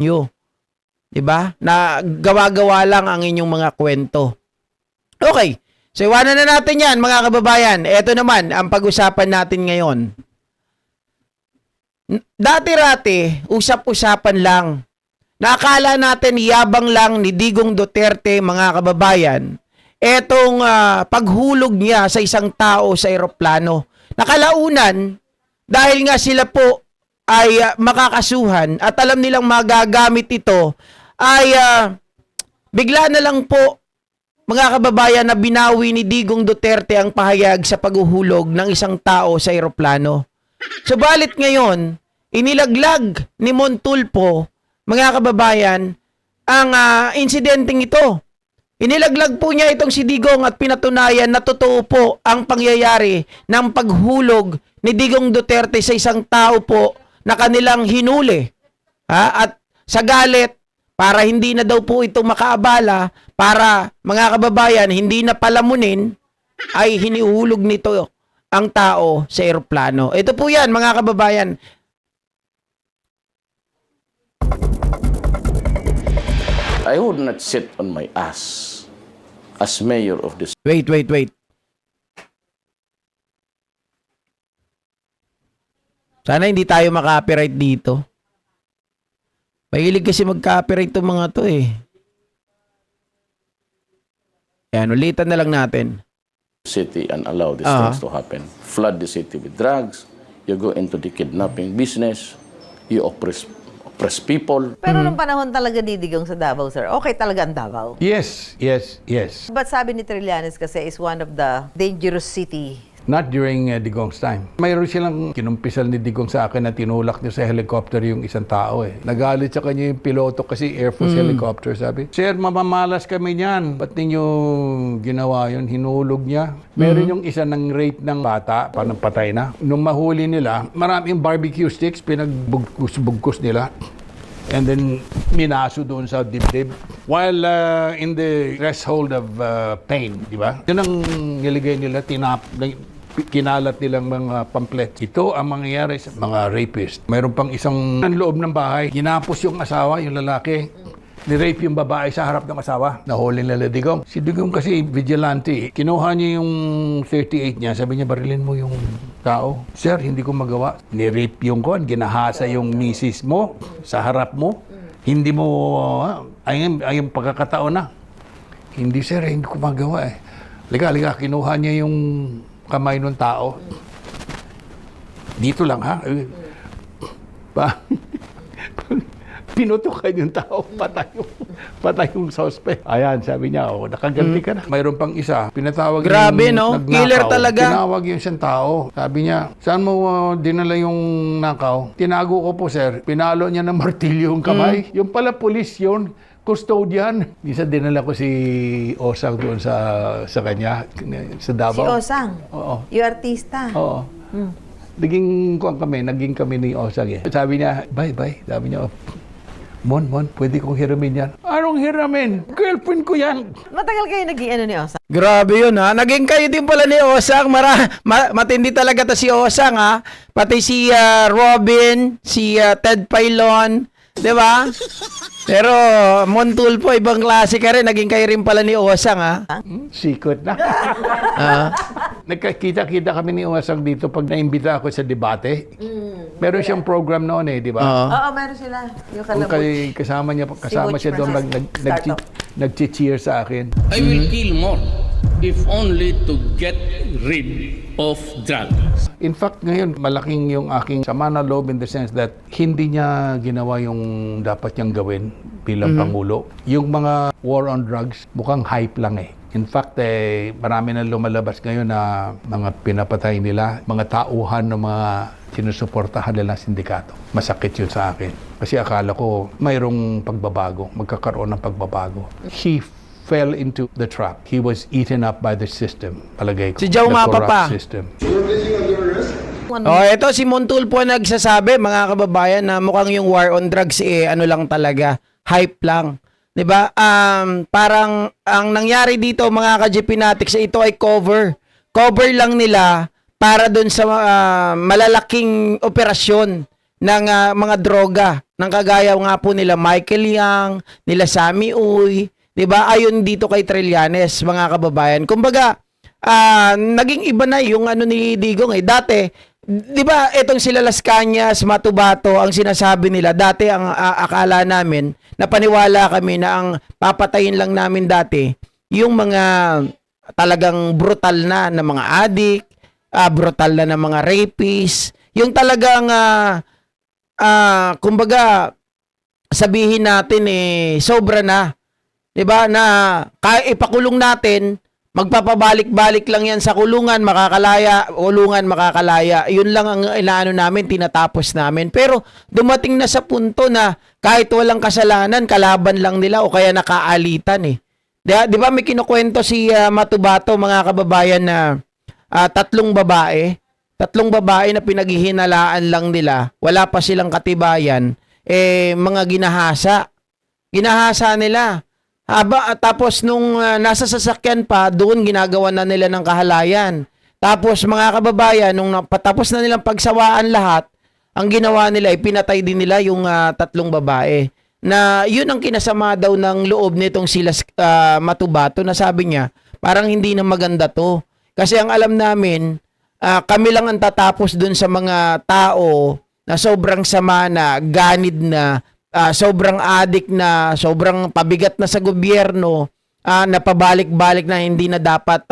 nyo. 'Di ba? Na gawa-gawa lang ang inyong mga kwento. Okay. So, iwanan na natin yan, mga kababayan. Ito naman, ang pag-usapan natin ngayon. Dati-rati, usap-usapan lang. Nakakala natin yabang lang ni Digong Duterte, mga kababayan, etong paghulog niya sa isang tao sa eroplano. Nakalaunan, dahil nga sila po ay makakasuhan at alam nilang magagamit ito, ay bigla na lang po, mga kababayan, na binawi ni Digong Duterte ang pahayag sa paghuhulog ng isang tao sa eroplano. Subalit ngayon, inilaglag ni Montulfo, mga kababayan, ang insidenteng ito. Inilaglag po niya itong si Digong at pinatunayan na totoo po ang pangyayari ng paghulog ni Digong Duterte sa isang tao po na kanilang hinuli. At sa galit, para hindi na daw po ito makaabala, para mga kababayan, hindi na palamunin, ay hinihulog nito ang tao sa eroplano. Ito po yan, mga kababayan. I would not sit on my ass as mayor of this. Wait. Sana hindi tayo makapiright dito. Mahilig kasi mag-copyright itong mga to eh. Yan, ulitan na lang natin. City and allow these things to happen. Flood the city with drugs. You go into the kidnapping business. You oppress people. Pero nung panahon talaga ni Digong sa Davao, sir, okay talaga ang Davao. Yes. But sabi ni Trillanes kasi is one of the dangerous city. Not during Digong's time. Mayroon silang kinumpisal ni Digong sa akin na tinulak niya sa helicopter yung isang tao eh. Nagalit sa kanya yung piloto kasi Air Force helicopter, sabi. Sir, mamamalas kami niyan. Ba't ninyo ginawa yun? Hinulog niya. Meron yung isa ng rape ng bata, parang patay na. Nung mahuli nila, maraming barbecue sticks, pinagbugkus nila. And then, minaso doon sa dibdib. While in the threshold of pain, di ba? Yun ang niligay nila, kinalat nilang mga pamphlet. Ito ang mangyayari sa mga rapist. Mayroon pang isang loob ng bahay, ginapos yung asawa, yung lalaki. Ni-rape yung babae sa harap ng asawa. Nahuli nila Digong. Si Digong kasi vigilante. Kinuha niya yung 38 niya. Sabi niya, barilin mo yung tao. Sir, hindi ko magawa. Ni-rape yung kon. Ginahasa yung misis mo sa harap mo. Hindi mo, ayun pagkakataon na. Hindi sir, hindi ko magawa eh. Liga, kinuha niya yung kamay ng tao. Dito lang ha. Pinutukan yung tao, patay yung suspect. Ayan, sabi niya, nakaganti ka na. Mayroon pang isa, pinatawag Grabe, yung no? nagnakaw. Killer talaga. Tinawag yung isang tao. Sabi niya, saan mo dinala yung nakaw? Tinago ko po, sir. Pinalo niya ng martilyo yung kamay. Yung pala pulis yun, custodian. Isa dinala ko si Osang doon sa kanya, sa Davao. Si Osang? Oo. Yung artista? Oo. Naging kami ni Osang eh. Sabi niya, bye. Sabi niya, Mon, pwede kong hiramin yan. Anong hiramin? Girlfriend ko yan. Matagal kayo naging ano ni Osang? Grabe yun ha. Naging kayo din pala ni Osang. Matindi talaga to si Osang ha. Pati si Robin, si Ted Pailon. Diba? Pero Montulfo, ibang klase ka rin. Naging kayo rin pala ni Osang ha. Sikot na. Nagkakita-kita kami ni Osang dito pag naimbita ako sa debate. Meron siyang program noon eh, di ba? Oo, meron sila. Yung kalabot. Kasama Si siya doon, Startup. nag-cheer sa akin. I will kill more if only to get rid of drugs. In fact, ngayon, malaking yung aking sama na loob in the sense that hindi niya ginawa yung dapat niyang gawin bilang Pangulo. Yung mga war on drugs, mukhang hype lang eh. In fact, marami na lumalabas ngayon na mga pinapatay nila, mga tauhan ng mga sinusuportahan nila sindikato. Masakit yun sa akin. Kasi akala ko mayroong pagbabago, magkakaroon ng pagbabago. He fell into the trap. He was eaten up by the system. Palagay ko. Si Joe the Mapa corrupt pa. system. Ito si Montulfo nagsasabi, mga kababayan, na mukhang yung war on drugs ano lang talaga, hype lang. 'Di ba? Parang ang nangyari dito, mga ka-GP Natics, ito ay cover. Cover lang nila para doon sa malalaking operasyon ng mga droga ng kagaya nga po nila Michael Yang, nila Sammy Uy, 'di ba? Ayon dito kay Trillanes, mga kababayan. Kumbaga, naging iba na yung ano ni Digong eh. Dati, 'di ba, etong sila Las Cañas, Matubato, ang sinasabi nila dati, ang akala namin, napaniwala kami na ang papatayin lang namin dati yung mga talagang brutal na mga adik, brutal na mga rapist, yung talagang kumbaga sabihin natin sobra na. 'Di ba? Na kaya ipakulong natin, magpapabalik-balik lang 'yan sa kulungan, makakalaya. 'Yun lang ang inaano namin, tinatapos namin. Pero dumating na sa punto na kahit walang kasalanan, kalaban lang nila o kaya nakaalitan eh. 'Di ba may kinukwento si Matubato, mga kababayan, na tatlong babae na pinaghihinalaan lang nila, wala pa silang katibayan, mga ginahasa nila. Tapos nung nasa sasakyan pa, doon ginagawa na nila ng kahalayan. Tapos mga kababayan, nung patapos na nilang pagsawaan lahat, ang ginawa nila, pinatay din nila yung tatlong babae. Na yun ang kinasama daw ng loob nitong sila Matubato, na sabi niya, parang hindi na maganda to. Kasi ang alam namin, kami lang ang tatapos dun sa mga tao na sobrang sama na, ganid na, sobrang adik na, sobrang pabigat na sa gobyerno, na pabalik-balik na hindi na dapat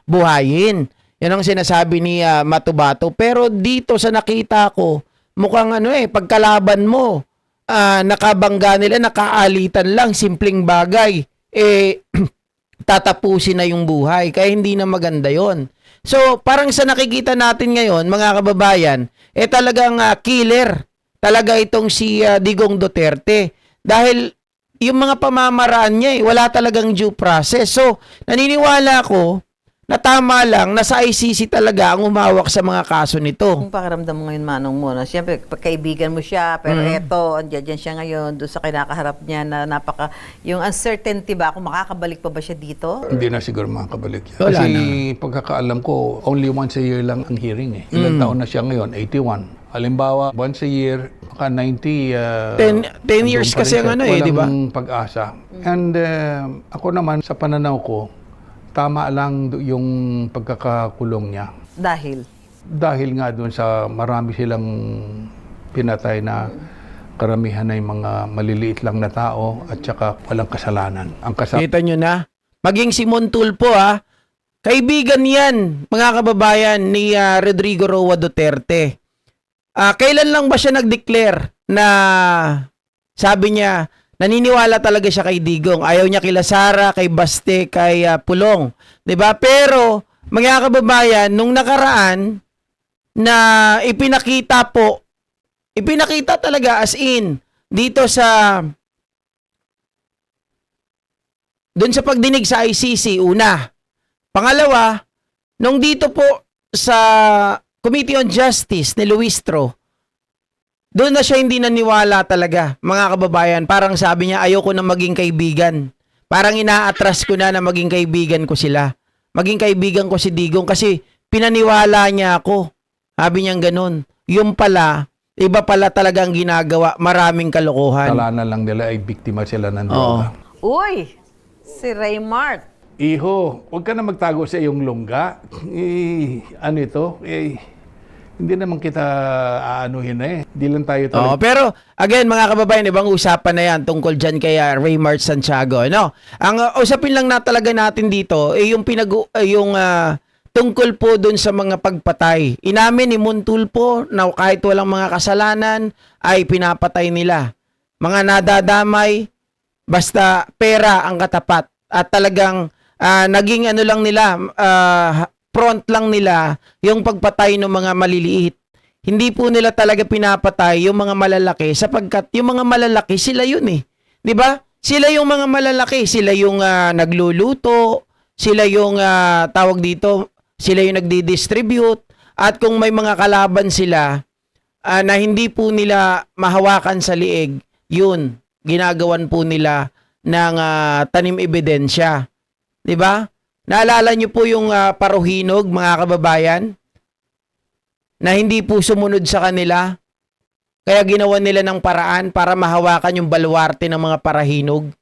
buhayin. Yan ang sinasabi ni Matubato. Pero dito sa nakita ko, mukhang pagkalaban mo, nakabangga nila, nakaalitan lang, simpleng bagay, tatapusin na yung buhay. Kaya hindi na maganda yon. So, parang sa nakikita natin ngayon, mga kababayan, talagang killer talaga itong si Digong Duterte. Dahil yung mga pamamaraan niya, wala talagang due process. So, naniniwala ko na tama lang na sa ICC talaga ang umawak sa mga kaso nito. Kung pakiramdam mo ngayon, Manong mo, na siyempre, pagkaibigan mo siya, pero eto, andyan siya ngayon, doon sa kinakaharap niya na yung uncertainty ba, kung makakabalik pa ba siya dito? Hindi na siguro makakabalik yan. Wala Kasi na. pagkakaalam ko, only once a year lang ang hearing eh. Ilang taon na siya ngayon? 81. Halimbawa, once a year, baka 90... 10 years kasi ang di ba? Walang pag-asa. And ako naman, sa pananaw ko, tama lang yung pagkakakulong niya. Dahil nga doon sa marami silang pinatay na karamihan ay mga maliliit lang na tao at saka walang kasalanan. Kita nyo na? Maging si Montulfo kaibigan yan, mga kababayan, ni Rodrigo Roa Duterte. Kailan lang ba siya nag-declare na sabi niya, naniniwala talaga siya kay Digong. Ayaw niya kila Sara, kay Baste, kay Pulong. 'Di ba? Pero mga kababayan, nung nakaraan na ipinakita talaga as in dito doon sa pagdinig sa ICC, una. Pangalawa, nung dito po sa Committee on Justice ni Luistro, doon na siya hindi naniwala talaga, mga kababayan. Parang sabi niya, ayoko na maging kaibigan. Parang inaatras ko na maging kaibigan ko sila. Maging kaibigan ko si Digong kasi pinaniwala niya ako. Sabi niya ganun. Yung pala, iba pala talaga ang ginagawa. Maraming kalokohan. Kasalanan lang nila ay biktima sila ng droga. Uy! Si Raymart. Iho, huwag ka na magtago sa iyong lungga. Ano ito? Hindi naman kita aanuhin na Hindi lang tayo talaga. Pero again, mga kababayan, ibang usapan na yan tungkol dyan kay Raymart Santiago. Ang usapin lang na talaga natin dito yung tungkol po dun sa mga pagpatay. Inamin ni Montulfo na kahit walang mga kasalanan ay pinapatay nila. Mga nadadamay, basta pera ang katapat. At talagang naging lang nila, front lang nila yung pagpatay ng mga maliliit. Hindi po nila talaga pinapatay yung mga malalaki sapagkat yung mga malalaki sila yun 'Di ba? Sila yung mga malalaki, sila yung nagluluto, sila yung tawag dito, sila yung nagdi-distribute at kung may mga kalaban sila na hindi po nila mahawakan sa liig, yun, ginagawan po nila ng tanim ebidensya. 'Di ba? Naalala niyo po yung Paruhinog, mga kababayan, na hindi po sumunod sa kanila. Kaya ginawa nila ng paraan para mahawakan yung baluarte ng mga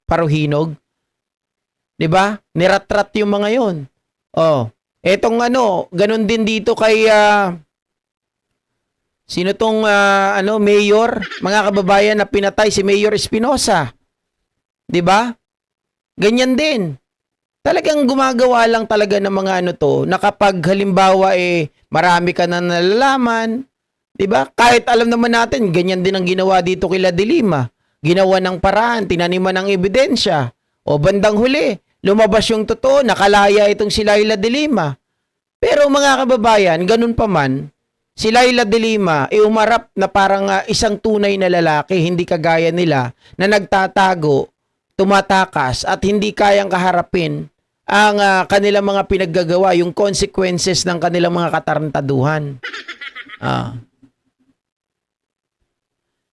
paruhinog. 'Di ba? Niratrat yung mga 'yon. Oh, etong ganun din dito kay sino tong mayor, mga kababayan na pinatay si Mayor Espinosa. 'Di ba? Ganyan din. Talagang gumagawa lang talaga ng mga na kapag halimbawa marami ka na nalalaman, 'di ba? Kahit alam naman natin, ganyan din ang ginawa dito kila De Lima. Ginawa ng paraan, tinaniman ng ebidensya. O bandang huli, lumabas yung totoo, nakalaya itong si Laila De Lima. Pero mga kababayan, ganun pa man, si Laila De Lima umarap na parang isang tunay na lalaki, hindi kagaya nila na nagtatago, tumatakas at hindi kayang kaharapin ang kanilang mga pinaggagawa, yung consequences ng kanilang mga katarantaduhan.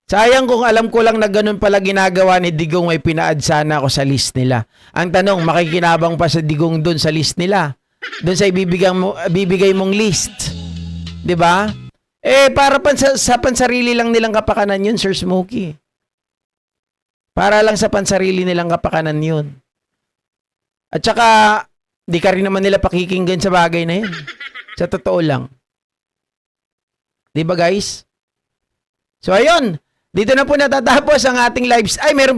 Sayang kung alam ko lang na ganun pala ginagawa ni Digong, may pinaad sana ako sa list nila. Ang tanong, makikinabang pa sa Digong dun sa list nila? Dun sa ibibigay mong list? 'Di ba? Para sa pansarili lang nilang kapakanan yun, Sir Smokey. Para lang sa pansarili nilang kapakanan yun. At saka, di ka rin naman nila pakikinggan sa bagay na yun. Sa totoo lang. 'Di ba guys? So ayun, dito na po natatapos ang ating lives. Ay, meron pa